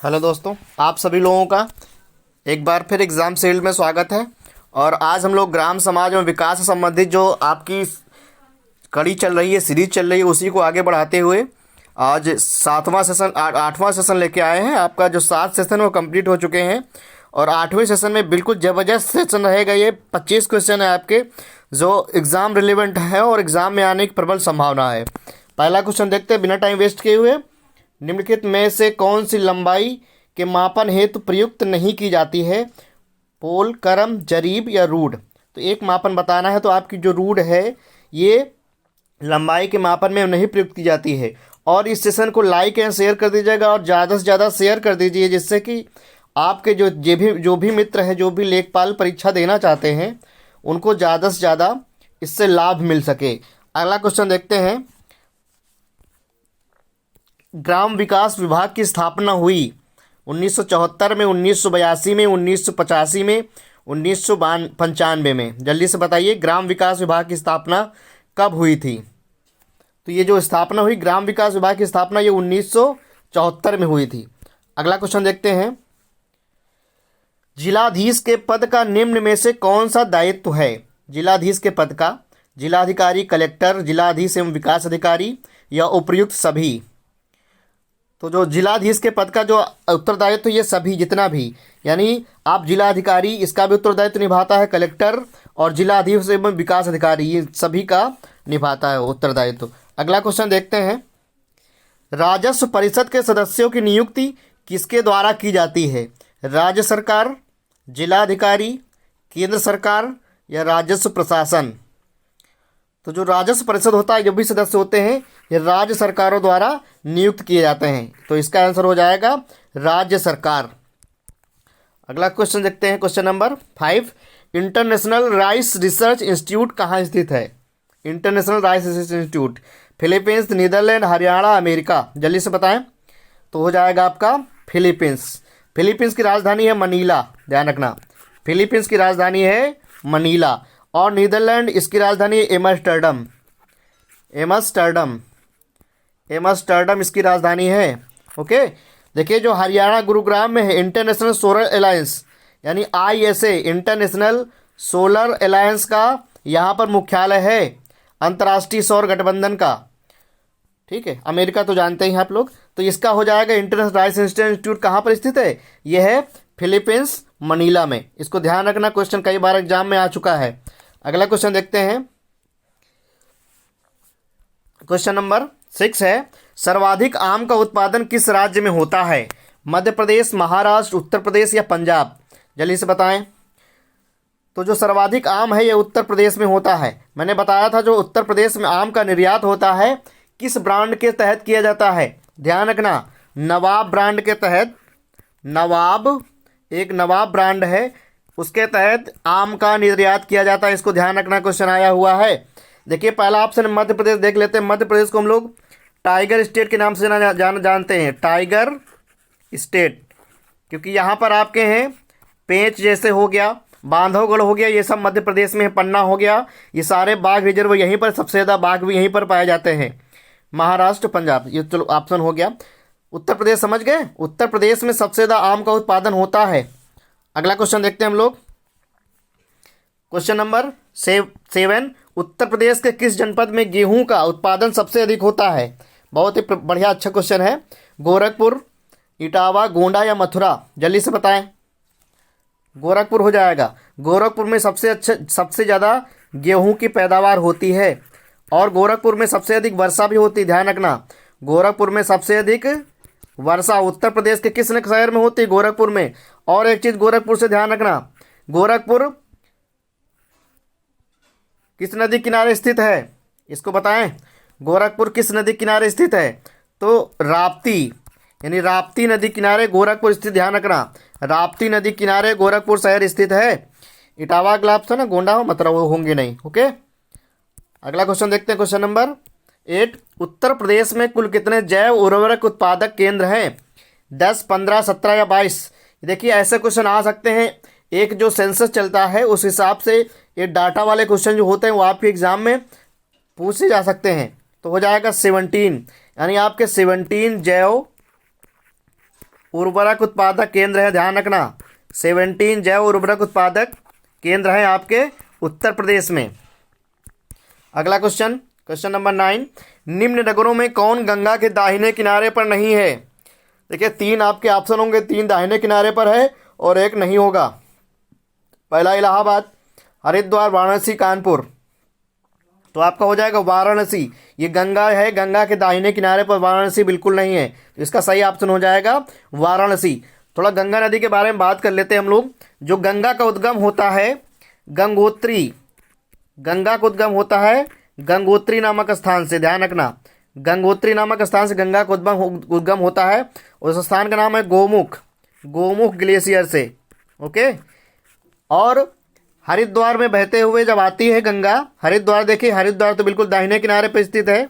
Hello दोस्तों, आप सभी लोगों का एक बार फिर एग्ज़ाम शील्ड में स्वागत है। और आज हम लोग ग्राम समाज और विकास से संबंधित जो आपकी कड़ी चल रही है, सीरीज चल रही है, उसी को आगे बढ़ाते हुए आज सातवां सेशन आठवां सेशन लेके आए हैं। आपका जो 7 सेशन वो कंप्लीट हो चुके हैं और 8वें सेशन में बिल्कुल ज़बरदस्त सेशन रहेगा। ये 25 क्वेश्चन है आपके जो एग्ज़ाम रिलेवेंट है और एग्ज़ाम में आने की प्रबल संभावना है। पहला क्वेश्चन देखते हैं बिना टाइम वेस्ट किए हुए। निम्नलिखित में से कौन सी लंबाई के मापन हेतु प्रयुक्त नहीं की जाती है? पोल, करम, जरीब या रूड। तो एक मापन बताना है, तो आपकी जो रूड है ये लंबाई के मापन में नहीं प्रयुक्त की जाती है। और इस सेशन को लाइक एंड शेयर कर दीजिएगा और ज़्यादा से ज़्यादा शेयर कर दीजिए, जिससे कि आपके जो भी मित्र हैं, जो भी लेखपाल परीक्षा देना चाहते हैं, उनको ज़्यादा से ज़्यादा इससे लाभ मिल सके। अगला क्वेश्चन देखते हैं। ग्राम विकास विभाग की स्थापना हुई 1974 में, 1982 में, 1985 में, 1995 में। जल्दी से बताइए, ग्राम विकास विभाग की स्थापना कब हुई थी? तो ये जो स्थापना हुई ग्राम विकास विभाग की स्थापना ये 1974 में हुई थी। अगला क्वेश्चन देखते हैं। जिलाधीश के पद का निम्न में से कौन सा दायित्व है? जिलाधीश के पद का जिलाधिकारी, कलेक्टर, जिलाधीश एवं विकास अधिकारी या उपर्युक्त सभी। तो जो जिलाधीश के पद का जो उत्तरदायित्व ये सभी जितना भी, यानी आप जिलाधिकारी इसका भी उत्तरदायित्व निभाता है, कलेक्टर और जिलाधीश एवं विकास अधिकारी ये सभी का निभाता है उत्तरदायित्व। अगला क्वेश्चन देखते हैं। राजस्व परिषद के सदस्यों की नियुक्ति किसके द्वारा की जाती है? राज्य सरकार, जिलाधिकारी, केंद्र सरकार या राजस्व प्रशासन। तो जो राजस्व परिषद होता है, जो भी सदस्य होते हैं, ये राज्य सरकारों द्वारा नियुक्त किए जाते हैं। तो इसका आंसर हो जाएगा राज्य सरकार। अगला क्वेश्चन देखते हैं, question number 5। International rice research institute कहाँ स्थित है? International rice research institute Philippines, Netherlands, Haryana, America. जल्दी से बताएं। तो हो जाएगा आपका फिलीपींस। फिलीपींस की राजधानी है मनीला, ध्यान रखना। फिलीपींस की राजधानी है मनीला। और नीदरलैंड इसकी राजधानी है एम्स्टर्डम। एम्स्टर्डम इसकी राजधानी है। ओके, देखिए जो हरियाणा गुरुग्राम में है, इंटरनेशनल सोलर अलायंस यानी ISA, इंटरनेशनल सोलर अलायंस का यहाँ पर मुख्यालय है, अंतर्राष्ट्रीय सौर गठबंधन का। ठीक है, अमेरिका तो जानते ही हैं आप लोग। तो इसका हो जाएगा इंटरनेशनल राइस रिसर्च इंस्टीट्यूट कहाँ पर स्थित है? यह है फिलीपींस, मनीला में। इसको ध्यान रखना, क्वेश्चन कई बार एग्जाम में आ चुका है। अगला क्वेश्चन देखते हैं, क्वेश्चन नंबर 6 है। सर्वाधिक आम का उत्पादन किस राज्य में होता है? मध्य प्रदेश, महाराष्ट्र, उत्तर प्रदेश या पंजाब। जल्दी से बताएं। तो जो सर्वाधिक आम है ये उत्तर प्रदेश में होता है। मैंने बताया था जो उत्तर प्रदेश में आम का निर्यात होता है किस ब्रांड के तहत किया जाता है? ध्यान रखना, नवाब ब्रांड के तहत। नवाब एक नवाब ब्रांड है, उसके तहत आम का निर्यात किया जाता है। इसको ध्यान रखना, क्वेश्चन आया हुआ है। देखिए पहला ऑप्शन मध्य प्रदेश देख लेते हैं। मध्य प्रदेश को हम लोग टाइगर स्टेट के नाम से जानते हैं, टाइगर स्टेट, क्योंकि यहाँ पर आपके हैं पेंच जैसे हो गया, बांधवगढ़ हो गया, ये सब मध्य प्रदेश में है, पन्ना हो गया, ये सारे बाघ रिजर्व यहीं पर, सबसे ज़्यादा बाघ भी यहीं पर पाए जाते हैं। महाराष्ट्र, पंजाब, ये चलो ऑप्शन हो गया। उत्तर प्रदेश समझ गए? उत्तर प्रदेश में सबसे ज़्यादा आम का उत्पादन होता है। अगला क्वेश्चन देखते हैं हम लोग, क्वेश्चन नंबर 7। उत्तर प्रदेश के किस जनपद में गेहूं का उत्पादन सबसे अधिक होता है? बहुत ही बढ़िया, अच्छा क्वेश्चन है। गोरखपुर, इटावा, गोंडा या मथुरा। जल्दी से बताएं। गोरखपुर हो जाएगा। गोरखपुर में सबसे ज़्यादा गेहूं की पैदावार होती है और गोरखपुर में सबसे अधिक वर्षा भी होती है। ध्यान रखना, गोरखपुर में सबसे अधिक वर्षा उत्तर प्रदेश के किस शहर में होती है? गोरखपुर में। और एक चीज़ गोरखपुर से ध्यान रखना, गोरखपुर किस नदी किनारे स्थित है? इसको बताएं। गोरखपुर किस नदी किनारे स्थित है? तो राप्ती, यानी राप्ती नदी किनारे गोरखपुर स्थित। ध्यान रखना, राप्ती नदी किनारे गोरखपुर शहर स्थित है। इटावा अगला ऑप्शन है, गोंडा हो मथुरा वो होंगे नहीं। ओके, अगला क्वेश्चन देखते हैं, क्वेश्चन नंबर 8। उत्तर प्रदेश में कुल कितने जैव उर्वरक उत्पादक केंद्र हैं? 10, 15, 17 या 22। देखिए ऐसे क्वेश्चन आ सकते हैं, एक जो सेंसस चलता है उस हिसाब से ये डाटा वाले क्वेश्चन जो होते हैं वो आपके एग्जाम में पूछे जा सकते हैं। तो हो जाएगा 17, यानी आपके 17 जैव उर्वरक उत्पादक केंद्र है, ध्यान रखना। 17 जैव उर्वरक उत्पादक केंद्र है आपके उत्तर प्रदेश में। अगला क्वेश्चन, क्वेश्चन नंबर 9, निम्न नगरों में कौन गंगा के दाहिने किनारे पर नहीं है? देखिए 3 आपके ऑप्शन होंगे, 3 दाहिने किनारे पर है और 1 नहीं होगा। पहला इलाहाबाद, हरिद्वार, वाराणसी, कानपुर। तो आपका हो जाएगा वाराणसी। ये गंगा है, गंगा के दाहिने किनारे पर वाराणसी बिल्कुल नहीं है, तो इसका सही ऑप्शन हो जाएगा वाराणसी। थोड़ा गंगा नदी के बारे में बात कर लेते हैं हम लोग। जो गंगा का उद्गम होता है गंगोत्री, गंगा का उद्गम होता है गंगोत्री नामक स्थान से, ध्यान रखना। गंगोत्री नामक स्थान से गंगा का उद्गम होता है। उस स्थान का नाम है गोमुख, गोमुख ग्लेशियर से। ओके। और हरिद्वार में बहते हुए जब आती है गंगा, हरिद्वार देखिए, हरिद्वार तो बिल्कुल दाहिने किनारे पर स्थित है।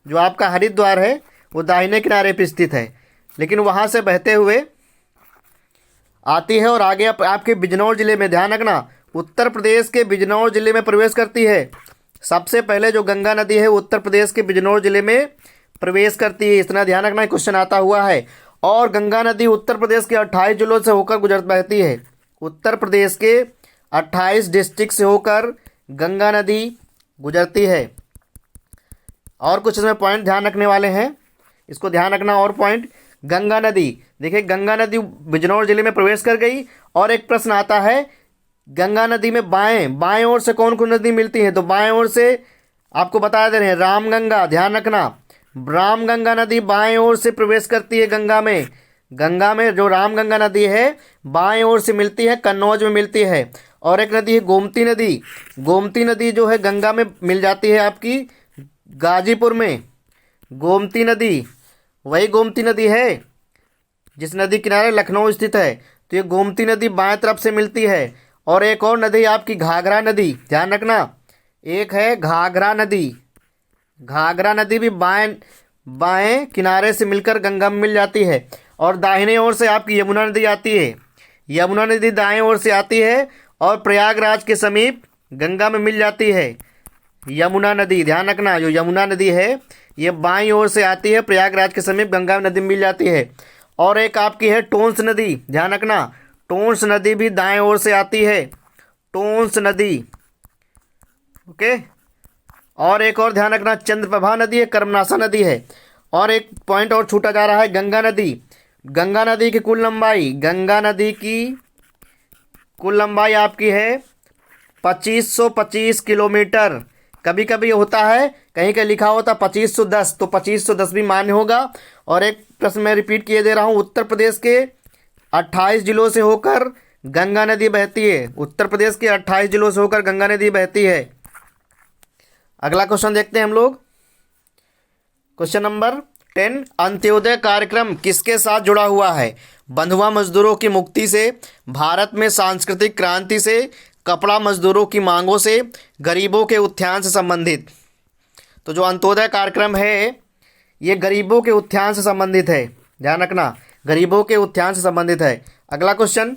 जो आपका हरिद्वार है वो दाहिने किनारे पर स्थित है, लेकिन वहाँ से बहते हुए आती है और आगे आपके बिजनौर जिले में, ध्यान रखना, उत्तर प्रदेश के बिजनौर जिले में प्रवेश करती है। सबसे पहले जो गंगा नदी है उत्तर प्रदेश के बिजनौर जिले में प्रवेश करती है, इतना ध्यान रखना, क्वेश्चन आता हुआ है। और गंगा नदी उत्तर प्रदेश के 28 जिलों से होकर बहती है। उत्तर प्रदेश के 28 डिस्ट्रिक्ट से होकर गंगा नदी गुजरती है। और कुछ इसमें पॉइंट ध्यान रखने वाले हैं, इसको ध्यान रखना। और पॉइंट, गंगा नदी, देखिए गंगा नदी बिजनौर जिले में प्रवेश कर गई। और एक प्रश्न आता है, गंगा नदी में बाएं ओर से कौन कौन नदी मिलती है? तो बाएं ओर से आपको बता दे रहे हैं रामगंगा, ध्यान रखना। रामगंगा नदी बाएं ओर से प्रवेश करती है गंगा में। गंगा में जो रामगंगा नदी है बाएं ओर से मिलती है, कन्नौज में मिलती है। और एक नदी है गोमती नदी, गोमती नदी जो है गंगा में मिल जाती है आपकी गाजीपुर में। गोमती नदी वही गोमती नदी है जिस नदी किनारे लखनऊ स्थित है। तो ये गोमती नदी बाएं तरफ से मिलती है। और एक और नदी आपकी घाघरा नदी, ध्यान रखना, एक है घाघरा नदी। घाघरा नदी भी बाएं किनारे से मिलकर गंगा में मिल जाती है। और दाहिने ओर से आपकी यमुना नदी आती है। यमुना नदी दाएं ओर से आती है और प्रयागराज के समीप गंगा में मिल जाती है। यमुना नदी, ध्यान रखना, जो यमुना नदी है ये बाईं ओर से आती है, प्रयागराज के समीप गंगा नदी में मिल जाती है। और एक आपकी है टोंस नदी, ध्यान रखना, टोंस नदी भी दाएं ओर से आती है, टोंस नदी। ओके। और एक और ध्यान रखना, चंद्रप्रभा नदी है, कर्मनाशा नदी है। और एक पॉइंट और छूटा जा रहा है, गंगा नदी। गंगा नदी की कुल लंबाई, गंगा नदी की कुल लंबाई आपकी है 2525 किलोमीटर। कभी कभी होता है कहीं कहीं लिखा होता 2510, तो 2510 भी मान्य होगा। और एक प्रश्न मैं रिपीट किए दे रहा हूँ, उत्तर प्रदेश के 28 जिलों से होकर गंगा नदी बहती है। उत्तर प्रदेश के 28 जिलों से होकर गंगा नदी बहती है। अगला क्वेश्चन देखते हैं हम लोग, क्वेश्चन नंबर 10, अंत्योदय कार्यक्रम किसके साथ जुड़ा हुआ है? बंधुआ मजदूरों की मुक्ति से, भारत में सांस्कृतिक क्रांति से, कपड़ा मजदूरों की मांगों से, गरीबों के उत्थान से संबंधित। तो जो अंत्योदय कार्यक्रम है ये गरीबों के उत्थान से संबंधित है, ध्यान रखना, गरीबों के उत्थान से संबंधित है। अगला question,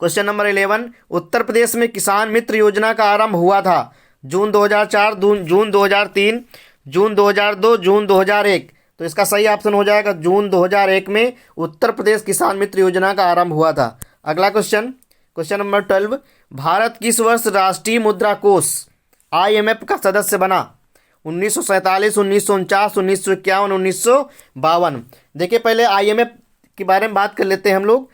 question number 11, Uttar Pradesh में किसान मित्र योजना का आरंभ हुआ था जून 2004, जून 2003, जून 2002, जून 2001। तो इसका सही ऑप्शन हो जाएगा जून 2001 में उत्तर प्रदेश किसान मित्र योजना का आरंभ हुआ था। अगला क्वेश्चन, क्वेश्चन नंबर 12, भारत किस वर्ष राष्ट्रीय मुद्रा कोष IMF का सदस्य बना? 1947, 1949, 1951, 1952। देखिए पहले IMF के बारे में बात कर लेते हैं हम लोग,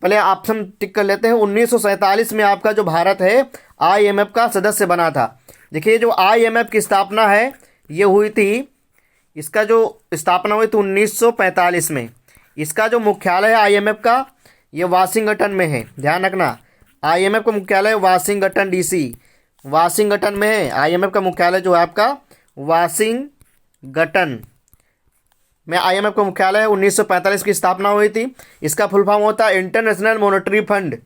पहले ऑप्शन टिक कर लेते हैं। 1947 में आपका जो भारत है IMF का सदस्य बना था। देखिए जो IMF की स्थापना है ये हुई थी, इसका जो स्थापना हुई थी 1945 में। इसका जो मुख्यालय है IMF का ये वाशिंगटन में है, ध्यान रखना, IMF का मुख्यालय वाशिंगटन DC, वाशिंगटन में है। IMF का मुख्यालय जो है आपका वाशिंगटन में IMF का मुख्यालय है। 1945 की स्थापना हुई थी। इसका फुल फॉर्म होता है international monetary fund,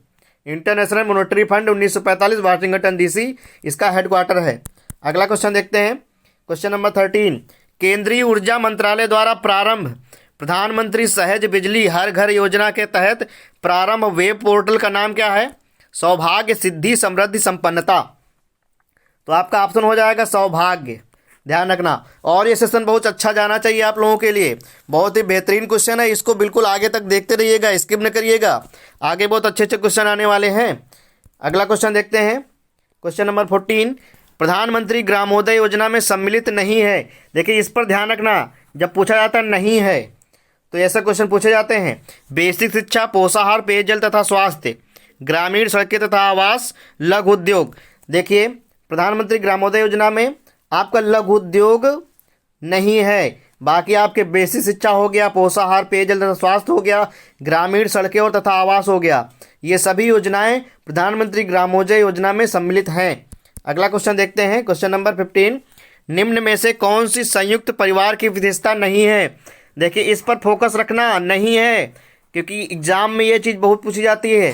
international monetary fund 1945, Washington DC इसका हेडक्वार्टर है। अगला क्वेश्चन देखते हैं, क्वेश्चन नंबर 13, केंद्रीय ऊर्जा मंत्रालय द्वारा प्रारंभ प्रधानमंत्री सहज बिजली हर घर योजना के तहत प्रारंभ वेब पोर्टल का नाम क्या है? सौभाग्य, सिद्धि, समृद्धि, संपन्नता। तो आपका ऑप्शन हो जाएगा सौभाग्य, ध्यान रखना। और ये सेशन बहुत अच्छा जाना चाहिए आप लोगों के लिए, बहुत ही बेहतरीन क्वेश्चन है, इसको बिल्कुल आगे तक देखते रहिएगा, स्किप न करिएगा, आगे बहुत अच्छे अच्छे क्वेश्चन आने वाले हैं। अगला क्वेश्चन देखते हैं, क्वेश्चन नंबर 14, प्रधानमंत्री ग्रामोदय योजना में सम्मिलित नहीं है। देखिए इस पर ध्यान रखना, जब पूछा जाता नहीं है तो ऐसा क्वेश्चन पूछे जाते हैं। बेसिक शिक्षा, पोषाहार, पेयजल तथा स्वास्थ्य, ग्रामीण सड़कें तथा आवास, लघु उद्योग। देखिए प्रधानमंत्री ग्रामोदय योजना में आपका लघु उद्योग नहीं है, बाकी आपके बेसिक शिक्षा हो गया, पोषाहार, पेयजल तथा स्वास्थ्य हो गया, ग्रामीण सड़कें और तथा आवास हो गया, ये सभी योजनाएं प्रधानमंत्री ग्रामोदय योजना में सम्मिलित हैं। अगला क्वेश्चन देखते हैं, क्वेश्चन नंबर 15, निम्न में से कौन सी संयुक्त परिवार की विशेषता नहीं है। देखिए इस पर फोकस रखना, नहीं है, क्योंकि एग्जाम में ये चीज़ बहुत पूछी जाती है।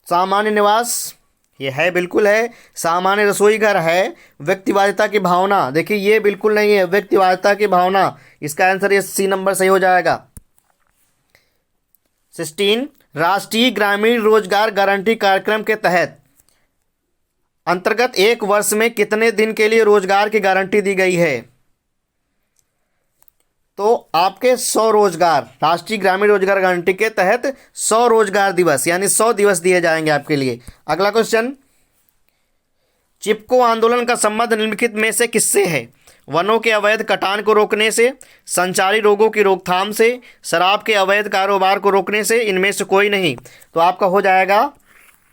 सामान्य निवास, ये है, बिल्कुल है। सामान्य रसोई घर है। व्यक्तिवादिता की भावना, देखिए ये बिल्कुल नहीं है, व्यक्तिवादिता की भावना, इसका आंसर ये सी नंबर सही हो जाएगा। 16, राष्ट्रीय ग्रामीण रोजगार गारंटी कार्यक्रम के तहत अंतर्गत एक वर्ष में कितने दिन के लिए रोजगार की गारंटी दी गई है। तो आपके 100 रोजगार, राष्ट्रीय ग्रामीण रोजगार गारंटी के तहत 100 रोजगार दिवस यानी 100 दिवस दिए जाएंगे आपके लिए। अगला क्वेश्चन, चिपको आंदोलन का संबंध निम्नलिखित में से किससे है। वनों के अवैध कटान को रोकने से, संचारी रोगों की रोकथाम से, शराब के अवैध कारोबार को रोकने से, इनमें से कोई नहीं। तो आपका हो जाएगा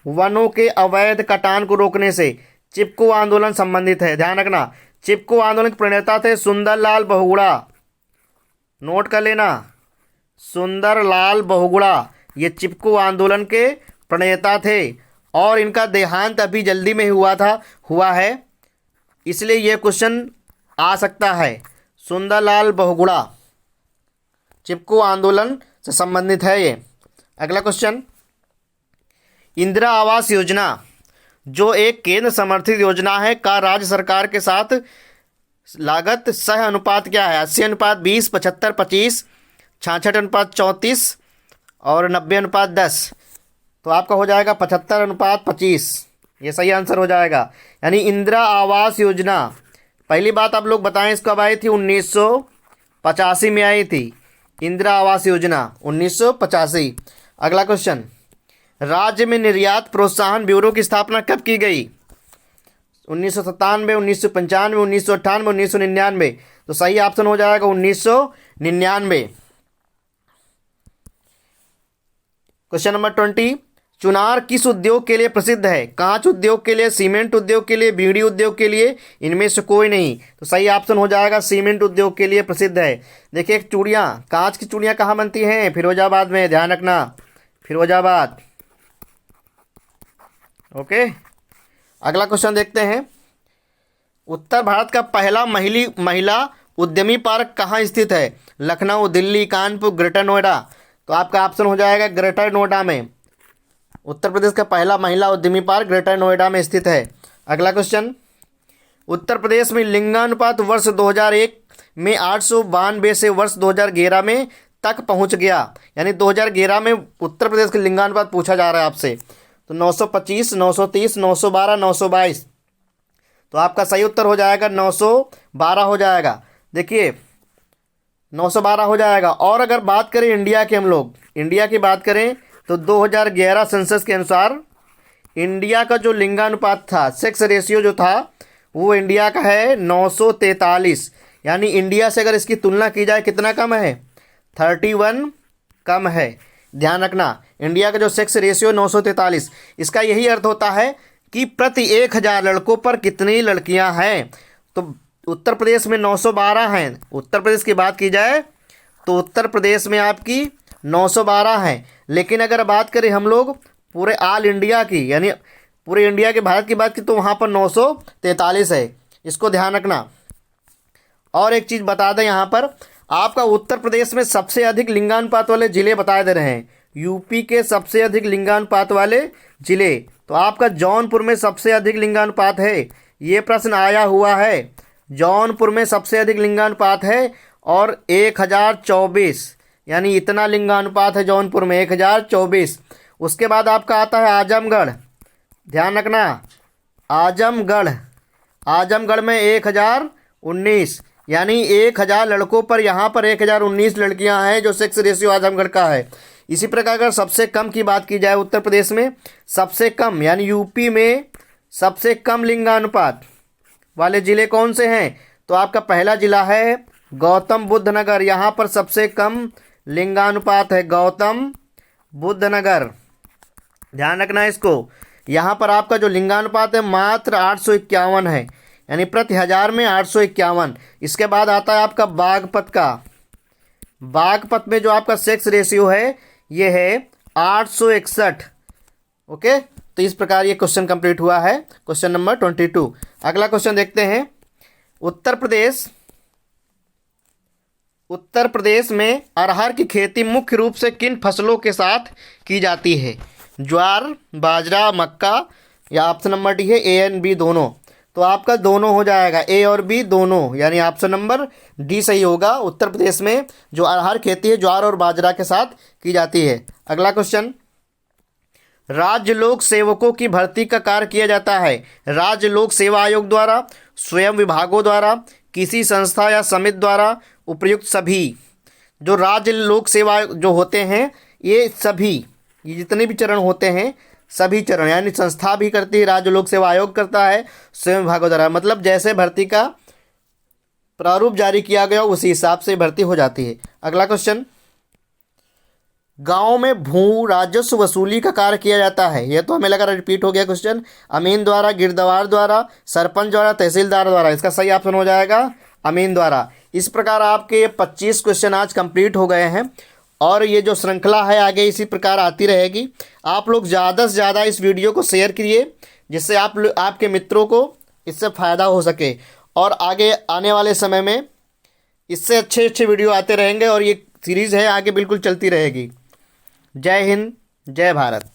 वनों के अवैध कटान को रोकने से चिपको आंदोलन संबंधित है। ध्यान रखना, चिपको आंदोलन के प्रणेता थे सुंदरलाल बहुगुणा, नोट कर लेना, सुंदरलाल बहुगुणा ये चिपको आंदोलन के प्रणेता थे और इनका देहांत अभी जल्दी में हुआ है, इसलिए ये क्वेश्चन आ सकता है। सुंदरलाल बहुगुणा चिपको आंदोलन से संबंधित है ये। अगला क्वेश्चन, इंदिरा आवास योजना जो एक केंद्र समर्थित योजना है का राज्य सरकार के साथ लागत सह अनुपात क्या है। 80:20, 75:25, 66:34 और 90:10। तो आपका हो जाएगा 75:25, ये सही आंसर हो जाएगा। यानी इंदिरा आवास योजना, पहली बात आप लोग बताएं इसको, कब आई थी, 1985 में आई थी इंदिरा आवास योजना, 1985। अगला क्वेश्चन, राज्य में निर्यात प्रोत्साहन ब्यूरो की स्थापना कब की गई। 1997, 1995, 1998, 1999। तो सही ऑप्शन हो जाएगा 1999। क्वेश्चन नंबर 20, चुनार किस उद्योग के लिए प्रसिद्ध है। कांच उद्योग के लिए, सीमेंट उद्योग के लिए, बीड़ी उद्योग के लिए, इनमें से कोई नहीं। तो सही ऑप्शन हो जाएगा सीमेंट उद्योग के लिए प्रसिद्ध है। देखिए चूड़ियाँ, कांच की चूड़ियाँ कहाँ बनती हैं, फिरोजाबाद में, ध्यान रखना, फिरोजाबाद। ओके, अगला क्वेश्चन देखते हैं, उत्तर भारत का पहला महिला उद्यमी पार्क कहाँ स्थित है। लखनऊ, दिल्ली, कानपुर, ग्रेटर नोएडा। तो आपका ऑप्शन हो जाएगा ग्रेटर नोएडा में। उत्तर प्रदेश का पहला महिला उद्यमी पार्क ग्रेटर नोएडा में स्थित है। अगला क्वेश्चन, उत्तर प्रदेश में लिंगानुपात वर्ष 2001 में 892 से वर्ष 2011 में तक पहुंच गया। यानी 2011 में उत्तर प्रदेश का लिंगानुपात पूछा जा रहा है आपसे। तो 925, 930, 912, 922। तो आपका सही उत्तर हो जाएगा 912 हो जाएगा। देखिए 912 हो जाएगा। और अगर बात करें इंडिया की, हम लोग इंडिया की बात करें तो 2011 सेंसस के अनुसार इंडिया का जो लिंगानुपात था, सेक्स रेशियो जो था, वो इंडिया का है 943। यानी इंडिया से अगर इसकी तुलना की जाए कितना कम है, 31 कम है। ध्यान रखना, इंडिया का जो सेक्स रेशियो 943, इसका यही अर्थ होता है कि प्रति 1000 लड़कों पर कितनी लड़कियां हैं। तो उत्तर प्रदेश में 912 हैं। उत्तर प्रदेश की बात की जाए तो उत्तर प्रदेश में आपकी 912 हैं। लेकिन अगर बात करें हम लोग पूरे ऑल इंडिया की, यानी पूरे इंडिया के भारत की बात की, तो वहाँ पर 943 है। इसको ध्यान रखना। और एक चीज़ बता दें, यहाँ पर आपका उत्तर प्रदेश में सबसे अधिक लिंगानुपात वाले जिले बताए दे रहे हैं। यूपी के सबसे अधिक लिंगानुपात वाले जिले, तो आपका जौनपुर में सबसे अधिक लिंगानुपात है। ये प्रश्न आया हुआ है, जौनपुर में सबसे अधिक लिंगानुपात है और 1024, यानी इतना लिंगानुपात है जौनपुर में, 1024। उसके बाद आपका आता है आजमगढ़। ध्यान रखना, आजमगढ़ में 1000 19, यानी 1000 लड़कों पर यहाँ पर 1019 लड़कियाँ हैं, जो सेक्स रेशियो आजमगढ़ का है। इसी प्रकार अगर सबसे कम की बात की जाए उत्तर प्रदेश में, सबसे कम यानी यूपी में सबसे कम लिंगानुपात वाले जिले कौन से हैं, तो आपका पहला जिला है गौतम बुद्ध नगर। यहाँ पर सबसे कम लिंगानुपात है गौतम बुद्ध नगर, ध्यान रखना है इसको। यहाँ पर आपका जो लिंगानुपात है मात्र 851 है, यानी प्रति 1000 में 851। इसके बाद आता है आपका बागपत का। बागपत में जो आपका सेक्स रेशियो है ये है 861। ओके, तो इस प्रकार ये क्वेश्चन कंप्लीट हुआ है, क्वेश्चन नंबर 22। अगला क्वेश्चन देखते हैं। उत्तर प्रदेश में अरहर की खेती मुख्य रूप से किन फसलों के साथ की जाती है? ज्वार, बाजरा, मक्का, या ऑप्शन नंबर डी है ए एंड बी दोनों। तो आपका दोनों हो जाएगा, ए और बी दोनों, यानी ऑप्शन नंबर डी सही होगा। उत्तर प्रदेश में जो अरहर खेती है ज्वार और बाजरा के साथ की जाती है। अगला क्वेश्चन, राज्य लोक सेवकों की भर्ती का कार्य किया जाता है राज्य लोक सेवा आयोग द्वारा, स्वयं विभागों द्वारा, किसी संस्था या समिति द्वारा, उपयुक्त सभी। जो राज्य लोक सेवा जो होते हैं ये सभी, ये जितने भी चरण होते हैं सभी चरण, यानी संस्था भी करती है, राज्य लोक सेवा आयोग करता है, स्वयं विभागों द्वारा, मतलब जैसे भर्ती का प्रारूप जारी किया गया उसी हिसाब से भर्ती हो जाती है। अगला क्वेश्चन, गांव में भू राजस्व वसूली का कार्य किया जाता है, यह तो हमें लगा रिपीट हो गया क्वेश्चन। अमीन द्वारा, गिरदवार द्वारा, सरपंच द्वारा, तहसीलदार द्वारा। इसका सही ऑप्शन हो जाएगा अमीन द्वारा। इस प्रकार आपके 25 क्वेश्चन आज कंप्लीट हो गए हैं और ये जो श्रृंखला है आगे इसी प्रकार आती रहेगी। आप लोग ज़्यादा से ज़्यादा इस वीडियो को शेयर करिए, जिससे आपके मित्रों को इससे फ़ायदा हो सके, और आगे आने वाले समय में इससे अच्छे अच्छे वीडियो आते रहेंगे और ये सीरीज़ है आगे बिल्कुल चलती रहेगी। जय हिंद, जय भारत।